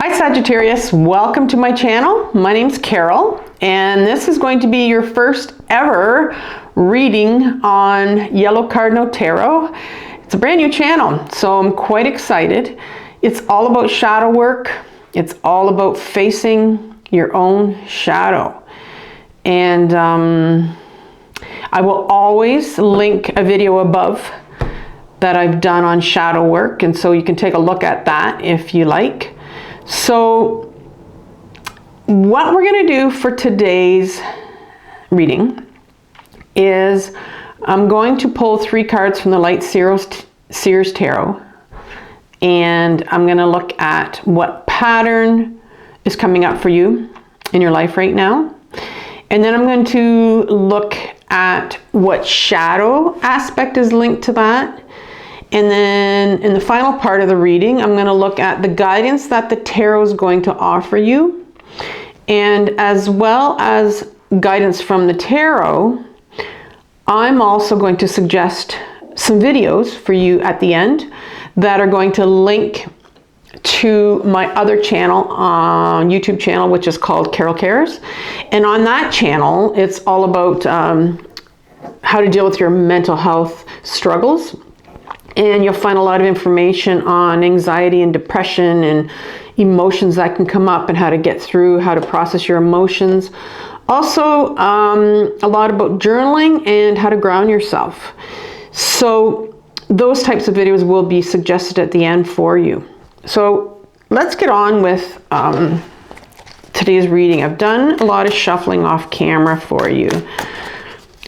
Hi Sagittarius, welcome to my channel. My name's Carol, and this is going to be your first ever reading on Yellow Cardinal Tarot. It's a brand new channel, so I'm quite excited. It's all about shadow work. It's all about facing your own shadow. And I will always link a video above that I've done on shadow work, and so you can take a look at that if you like. So what we're going to do for today's reading is I'm going to pull 3 cards from the Light Seers Tarot, and I'm going to look at what pattern is coming up for you in your life right now. And then I'm going to look at what shadow aspect is linked to that. And then in the final part of the reading, I'm going to look at the guidance that the tarot is going to offer you. And as well as guidance from the tarot, I'm also going to suggest some videos for you at the end that are going to link to my other channel, YouTube channel, which is called Carol Cares. And on that channel, it's all about how to deal with your mental health struggles. And you'll find a lot of information on anxiety and depression and emotions that can come up and how to get through, how to process your emotions. Also, a lot about journaling and how to ground yourself. So those types of videos will be suggested at the end for you. So let's get on with today's reading. I've done a lot of shuffling off camera for you.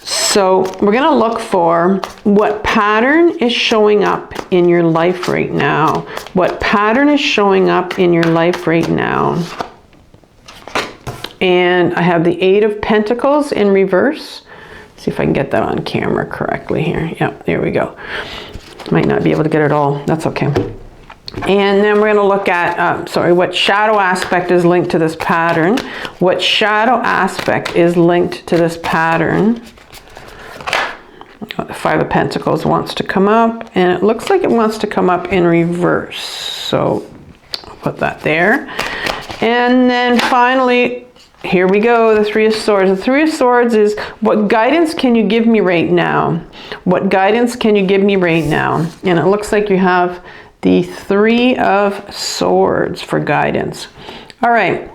So we're going to look for what pattern is showing up in your life right now. What pattern is showing up in your life right now. And I have the 8 of Pentacles in reverse. Let's see if I can get that on camera correctly here. Yep, there we go. Might not be able to get it all. That's okay. And then we're going to look at, what shadow aspect is linked to this pattern. What shadow aspect is linked to this pattern. The 5 of Pentacles wants to come up, and it looks like it wants to come up in reverse. So I'll put that there. And then finally, here we go, the 3 of Swords. The 3 of Swords is, what guidance can you give me right now? What guidance can you give me right now? And it looks like you have the 3 of Swords for guidance. All right.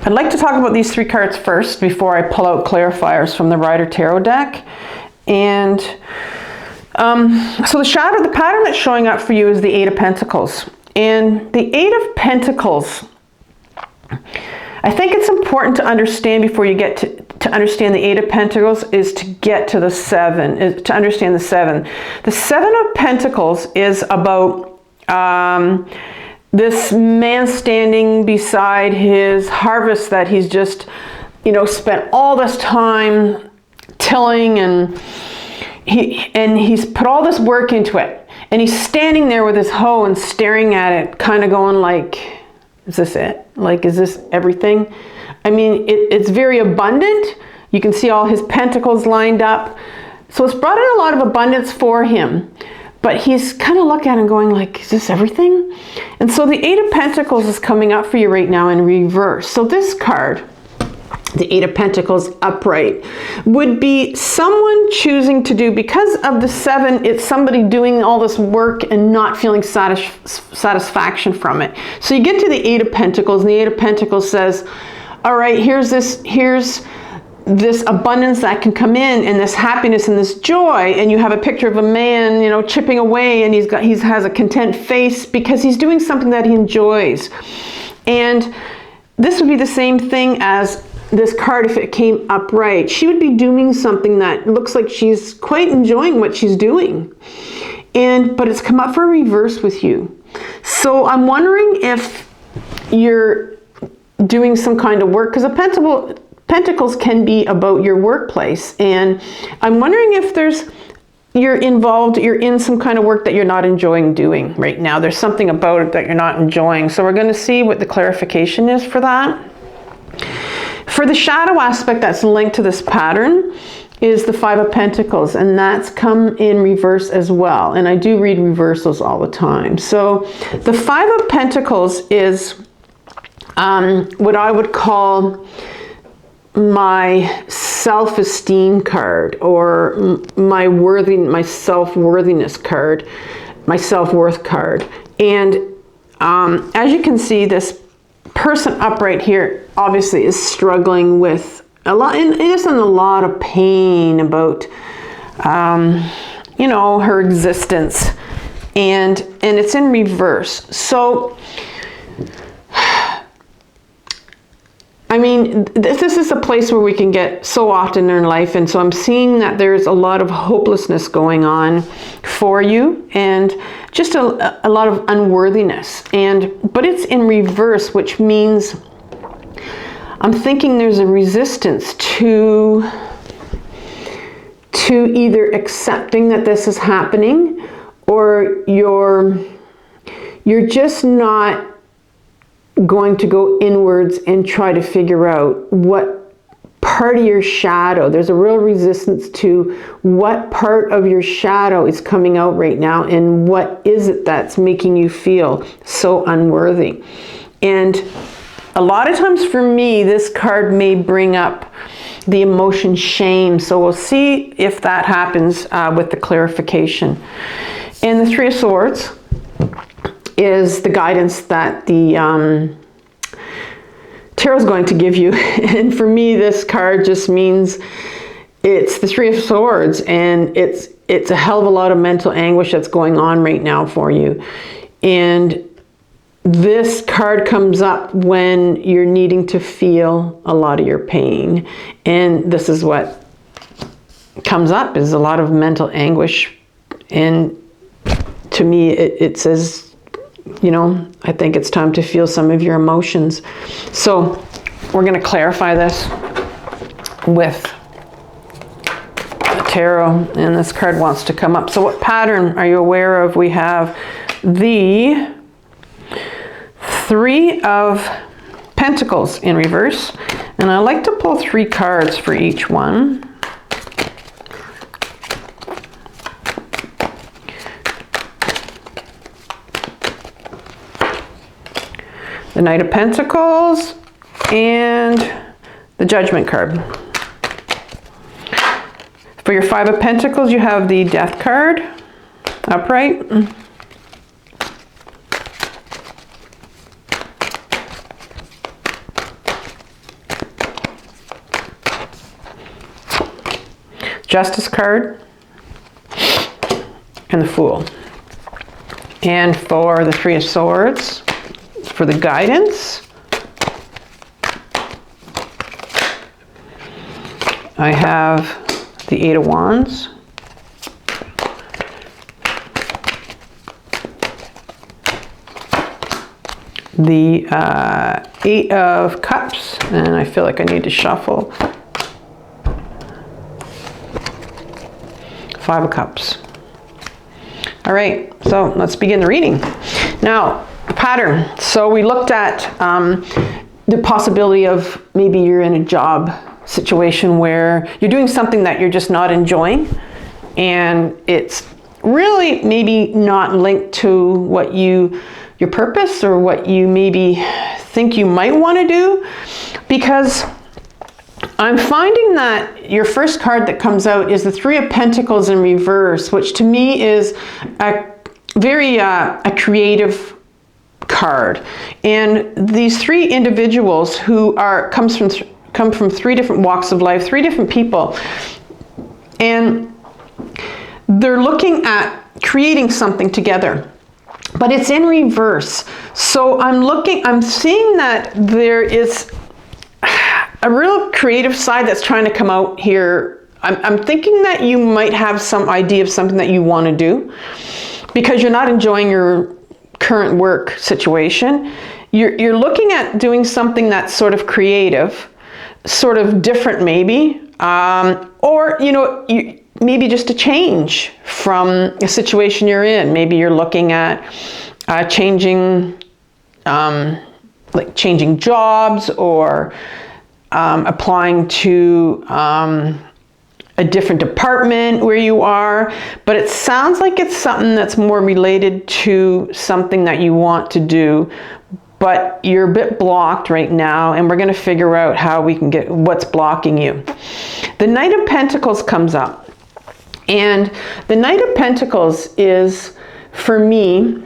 I'd like to talk about these 3 cards first before I pull out clarifiers from the Rider Tarot deck. And so the pattern that's showing up for you is the 8 of Pentacles. And the 8 of Pentacles, I think it's important to understand before you get to understand the 8 of Pentacles is to get to the 7, to understand the 7. The 7 of Pentacles is about this man standing beside his harvest that he's just, spent all this time tilling, and he's put all this work into it. And he's standing there with his hoe and staring at it, kind of going like, is this it? Like, is this everything? I mean, it's very abundant. You can see all his pentacles lined up. So it's brought in a lot of abundance for him. But he's kind of looking at it and going like, is this everything? And so the 8 of Pentacles is coming up for you right now in reverse. So this card, the 8 of Pentacles upright, would be someone choosing to do, because of the 7, it's somebody doing all this work and not feeling satisfaction from it. So you get to the 8 of Pentacles, and the 8 of Pentacles says, all right, here's this abundance that can come in, and this happiness and this joy, and you have a picture of a man, chipping away, and he has a content face because he's doing something that he enjoys. And this would be the same thing as this card if it came upright. She would be doing something that looks like she's quite enjoying what she's doing. But it's come up for a reverse with you. So I'm wondering if you're doing some kind of work, because a Pentacles can be about your workplace, and I'm wondering if you're in some kind of work that you're not enjoying doing right now. There's something about it that you're not enjoying. So we're going to see what the clarification is for that. For the shadow aspect that's linked to this pattern, is the Five of Pentacles, and that's come in reverse as well. And I do read reversals all the time. So the Five of Pentacles is what I would call my self-esteem card, or my self-worthiness card, my self-worth card. And as you can see, this person upright here obviously is struggling with a lot, and is in a lot of pain about, you know, her existence, and it's in reverse. So, I mean, this is a place where we can get so often in life, and so I'm seeing that there's a lot of hopelessness going on for you, and just a lot of unworthiness. But it's in reverse, which means I'm thinking there's a resistance to either accepting that this is happening, or you're just not going to go inwards and try to figure out what part of your shadow. There's a real resistance to what part of your shadow is coming out right now, and what is it that's making you feel so unworthy. And a lot of times for me, this card may bring up the emotion shame. So we'll see if that happens with the clarification. And the Three of Swords is the guidance that the tarot is going to give you. And for me, this card just means it's the Three of Swords, and it's a hell of a lot of mental anguish that's going on right now for you. And this card comes up when you're needing to feel a lot of your pain. And this is what comes up, is a lot of mental anguish. And to me, it says, you know, I think it's time to feel some of your emotions. So we're going to clarify this with the tarot, and this card wants to come up. So what pattern are you aware of? We have the Three of Pentacles in reverse, and I like to pull 3 cards for each one. The Knight of Pentacles and the Judgment card. For your Five of Pentacles, you have the Death card upright. Justice card and the Fool. And for the Three of Swords, for the guidance, I have the Eight of Wands, the Eight of Cups, and I feel like I need to shuffle. Five of Cups. All right, so let's begin the reading. Now, the pattern. So we looked at the possibility of maybe you're in a job situation where you're doing something that you're just not enjoying, and it's really maybe not linked to what your purpose, or what you maybe think you might want to do, because I'm finding that your first card that comes out is the Three of Pentacles in reverse, which to me is a very a creative card. And these 3 individuals who come from 3 different walks of life, 3 different people, and they're looking at creating something together, but it's in reverse. So I'm seeing that there is a real creative side that's trying to come out here. I'm thinking that you might have some idea of something that you want to do because you're not enjoying your current work situation. You're looking at doing something that's sort of creative, sort of different maybe, or maybe just a change from a situation you're in. Maybe you're looking at changing jobs, or applying to a different department where you are, but it sounds like it's something that's more related to something that you want to do, but you're a bit blocked right now, and we're going to figure out how we can get what's blocking you. The Knight of Pentacles comes up, and the Knight of Pentacles is, for me,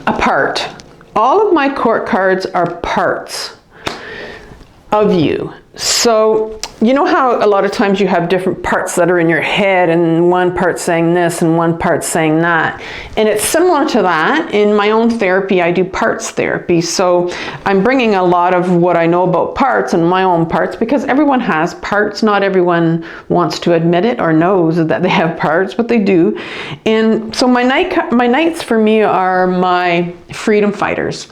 a part. All of my court cards are parts of you. So you know how a lot of times you have different parts that are in your head, and one part saying this and one part saying that, and it's similar to that. In my own therapy, I do parts therapy, so I'm bringing a lot of what I know about parts and my own parts, because everyone has parts. Not everyone wants to admit it or knows that they have parts, but they do. And so my knights for me are my freedom fighters,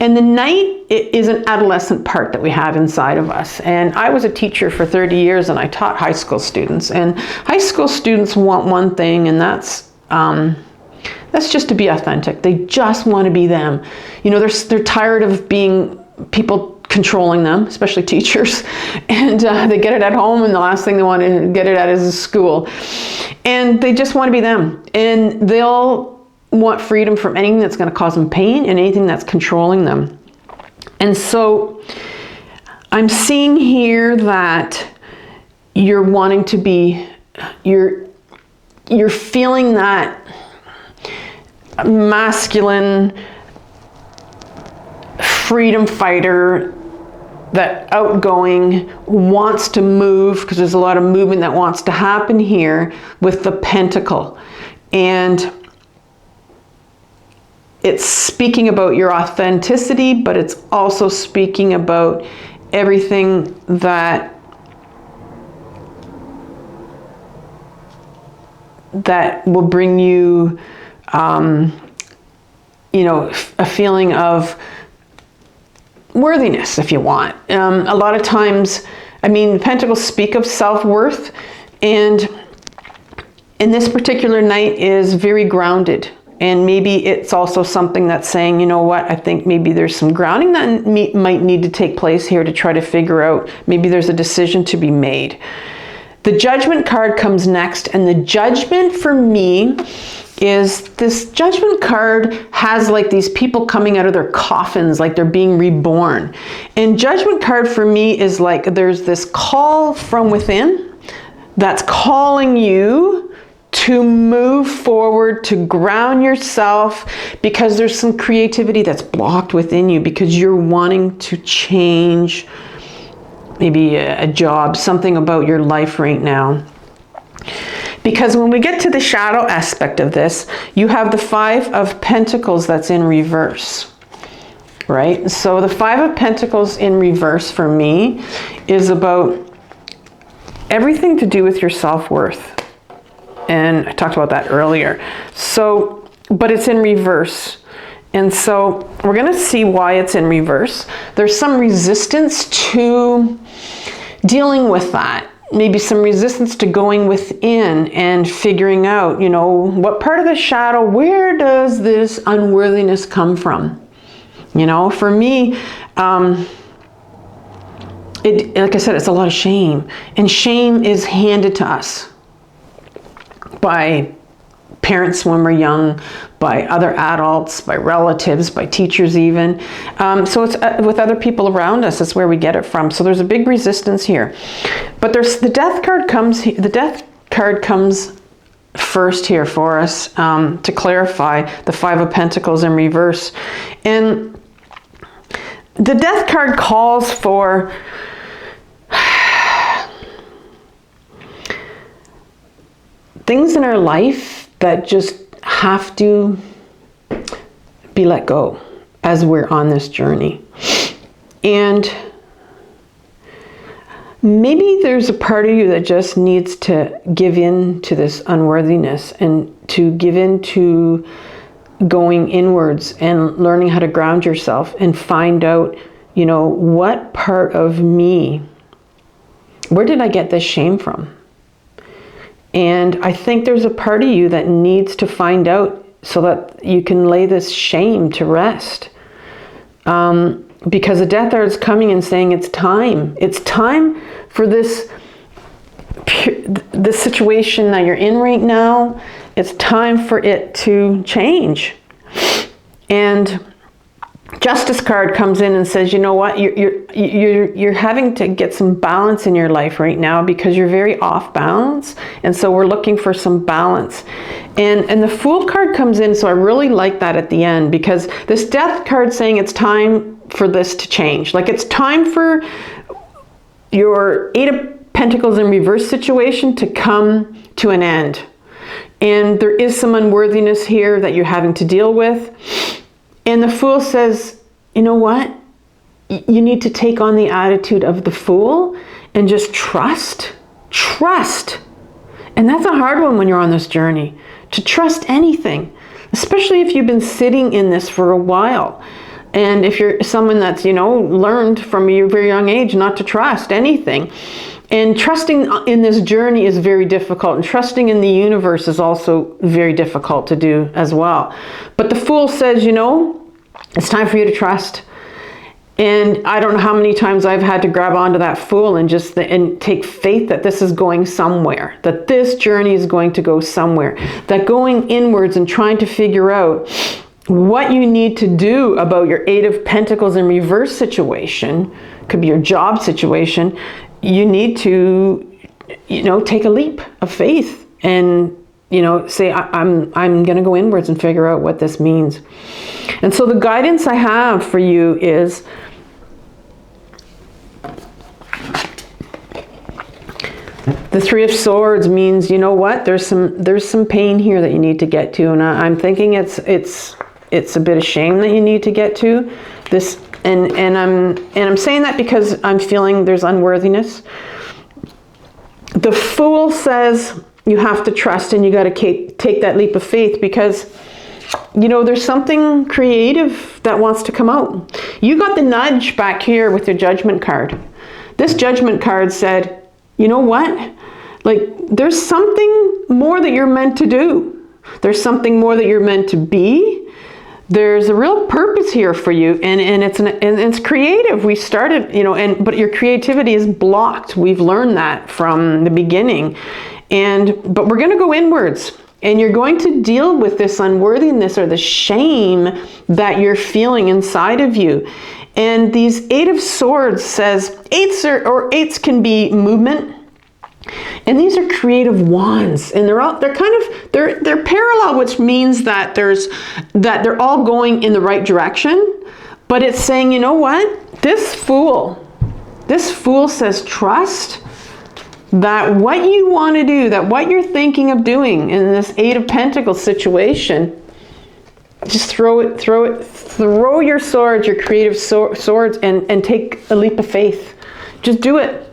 and the knight is an adolescent part that we have inside of us. And I was a teacher for 30 years, and I taught high school students, and high school students want one thing, and that's just to be authentic. They just want to be them. You know, they're tired of being people controlling them, especially teachers, and they get it at home, and the last thing they want to get it at is school, and they just want to be them, and they'll want freedom from anything that's going to cause them pain and anything that's controlling them. And so I'm seeing here that you're wanting to be, you're feeling that masculine freedom fighter, that outgoing, wants to move, because there's a lot of movement that wants to happen here with the Pentacle. And it's speaking about your authenticity, but it's also speaking about everything that will bring you, you know, a feeling of worthiness, if you want. A lot of times, I mean, Pentacles speak of self-worth, and in this particular knight is very grounded. And maybe it's also something that's saying, you know what, I think maybe there's some grounding that might need to take place here to try to figure out, maybe there's a decision to be made. The Judgment card comes next, and the Judgment for me is, this Judgment card has like these people coming out of their coffins, like they're being reborn. And Judgment card for me is like there's this call from within that's calling you to move forward, to ground yourself, because there's some creativity that's blocked within you, because you're wanting to change maybe a job, something about your life right now. Because when we get to the shadow aspect of this, you have the Five of Pentacles that's in reverse, right? So the Five of Pentacles in reverse for me is about everything to do with your self-worth. And I talked about that earlier. So, but it's in reverse. And so we're going to see why it's in reverse. There's some resistance to dealing with that. Maybe some resistance to going within and figuring out, you know, what part of the shadow, where does this unworthiness come from? You know, for me, like I said, it's a lot of shame. And shame is handed to us by parents when we're young, by other adults, by relatives, by teachers even. So it's with other people around us, that's where we get it from. So there's a big resistance here. But there's the Death card comes, the Death card comes first here for us, to clarify the Five of Pentacles in reverse. And the Death card calls for things in our life that just have to be let go as we're on this journey. And maybe there's a part of you that just needs to give in to this unworthiness, and to give in to going inwards and learning how to ground yourself and find out, you know, what part of me, where did I get this shame from? And I think there's a part of you that needs to find out so that you can lay this shame to rest. Because the Death card is coming and saying it's time. It's time for this the situation that you're in right now, it's time for it to change. And Justice card comes in and says, you know what, you're having to get some balance in your life right now because you're very off balance, and so we're looking for some balance. And the Fool card comes in, so I really like that at the end, because this Death card saying it's time for this to change. Like, it's time for your Eight of Pentacles in reverse situation to come to an end. And there is some unworthiness here that you're having to deal with. And the Fool says, you know what? You need to take on the attitude of the Fool and just trust. Trust. And that's a hard one when you're on this journey, to trust anything, especially if you've been sitting in this for a while. And if you're someone that's, you know, learned from a very young age not to trust anything. And trusting in this journey is very difficult, and trusting in the universe is also very difficult to do as well. But the Fool says, you know, it's time for you to trust. And I don't know how many times I've had to grab onto that Fool and just and take faith that this is going somewhere, that this journey is going to go somewhere, that going inwards and trying to figure out what you need to do about your Eight of Pentacles in reverse situation, could be your job situation. You need to, you know, take a leap of faith and, you know, say, I'm going to go inwards and figure out what this means. And so the guidance I have for you is, the Three of Swords means, you know what, there's some pain here that you need to get to, and I'm thinking it's a bit of shame that you need to get to this. And I'm saying that because I'm feeling there's unworthiness. The Fool says you have to trust, and you got to take that leap of faith, because, you know, there's something creative that wants to come out. You got the nudge back here with your Judgment card. This Judgment card said, you know what? Like, there's something more that you're meant to do. There's something more that you're meant to be. There's a real purpose here for you, and it's creative. We started, you know, but your creativity is blocked. We've learned that from the beginning, but we're going to go inwards, and you're going to deal with this unworthiness or the shame that you're feeling inside of you. And these Eight of Swords says eights can be movement. And these are creative wands, and they're parallel, which means that they're all going in the right direction. But it's saying, you know what? This Fool says trust that what you want to do, that what you're thinking of doing in this Eight of Pentacles situation, just throw your swords, your creative swords, and take a leap of faith. Just do it.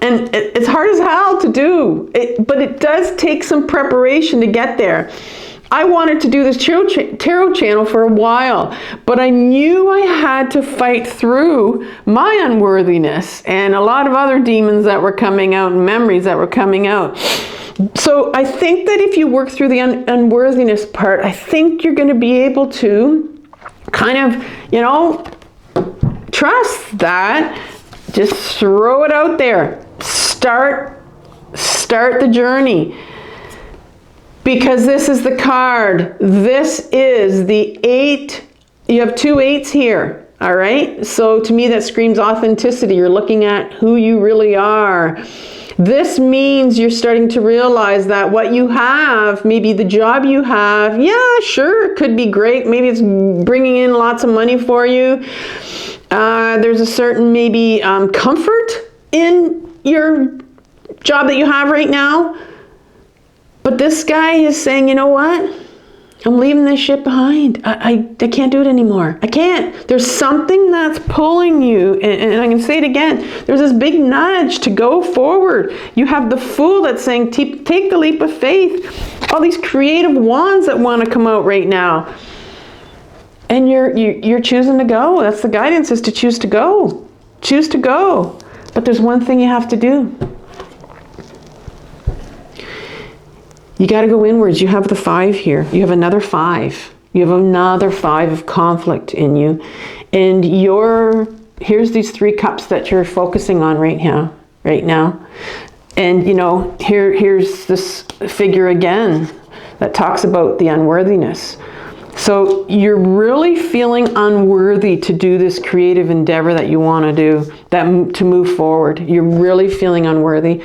And it's hard as hell to do, but it does take some preparation to get there. I wanted to do this tarot channel for a while, but I knew I had to fight through my unworthiness and a lot of other demons that were coming out and memories that were coming out. So I think that if you work through the unworthiness part, I think you're going to be able to kind of, you know, trust that. Just throw it out there. Start the journey. Because this is the card. This is the 8. You have 2 8s here. All right. So to me, that screams authenticity. You're looking at who you really are. This means you're starting to realize that what you have, maybe the job you have, yeah, sure, it could be great. Maybe it's bringing in lots of money for you. There's a certain maybe comfort in your job that you have right now. But this guy is saying, you know what? I'm leaving this shit behind. I can't do it anymore. I can't. There's something that's pulling you. And I'm going to say it again. There's this big nudge to go forward. You have the Fool that's saying, take the leap of faith. All these creative wands that want to come out right now. And you're choosing to go. That's the guidance, is to choose to go. Choose to go. But there's one thing you have to do. You got to go inwards. You have the 5 here. You have another 5. You have another 5 of conflict in you. And here's these 3 cups that you're focusing on right now. And you know, here's this figure again that talks about the unworthiness. So you're really feeling unworthy to do this creative endeavor that you want to do, to move forward. You're really feeling unworthy.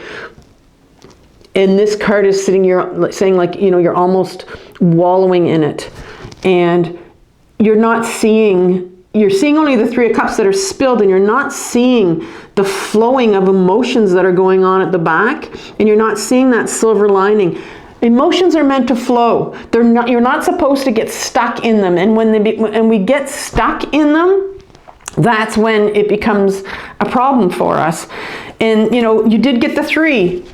And this card is sitting here saying, like, you know, you're almost wallowing in it. And you're not seeing, you're seeing only the Three of Cups that are spilled, and you're not seeing the flowing of emotions that are going on at the back, and you're not seeing that silver lining. Emotions are meant to flow. They're not, you're not supposed to get stuck in them. And when we get stuck in them, that's when it becomes a problem for us. And you know, you did get the Three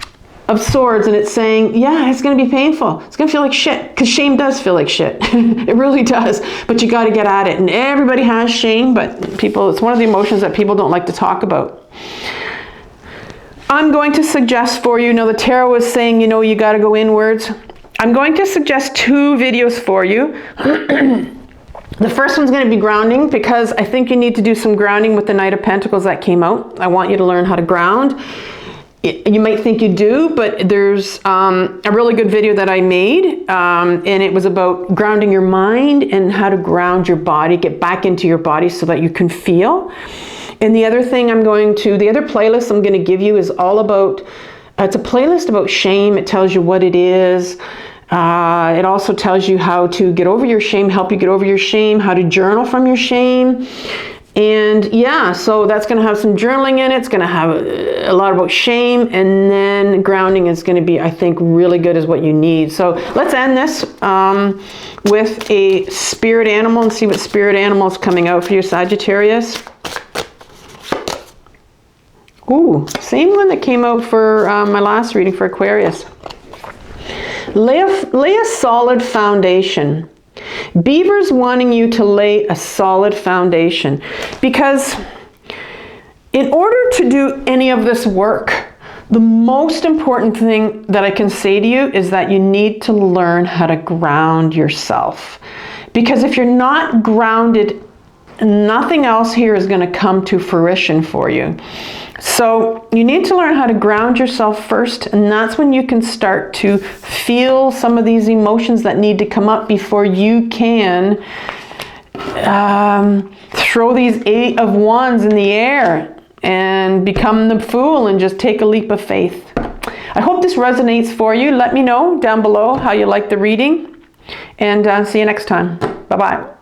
of Swords, and it's saying, yeah, it's going to be painful. It's going to feel like shit, because shame does feel like shit. It really does. But you got to get at it. And everybody has shame, but people, it's one of the emotions that people don't like to talk about. I'm going to suggest for you, you know, the tarot is saying, you know, you got to go inwards. I'm going to suggest 2 videos for you. The first one's going to be grounding, because I think you need to do some grounding with the Knight of Pentacles that came out. I want you to learn how to ground. You might think you do, but there's a really good video that I made, and it was about grounding your mind and how to ground your body, get back into your body so that you can feel. And the other thing the other playlist I'm going to give you is all about, it's a playlist about shame. It tells you what it is. It also tells you how to get over your shame, help you get over your shame, how to journal from your shame. And yeah, so that's going to have some journaling in it. It's going to have a lot about shame, and then grounding is going to be, I think, really good is what you need. So let's end this with a spirit animal and see what spirit animal is coming out for you, Sagittarius. Ooh, same one that came out for my last reading for Aquarius. Lay a solid foundation. Beaver's wanting you to lay a solid foundation, because in order to do any of this work, the most important thing that I can say to you is that you need to learn how to ground yourself. Because if you're not grounded, nothing else here is going to come to fruition for you. So you need to learn how to ground yourself first, and that's when you can start to feel some of these emotions that need to come up before you can throw these 8 of Wands in the air and become the Fool and just take a leap of faith. I hope this resonates for you. Let me know down below how you like the reading, and see you next time. Bye-bye.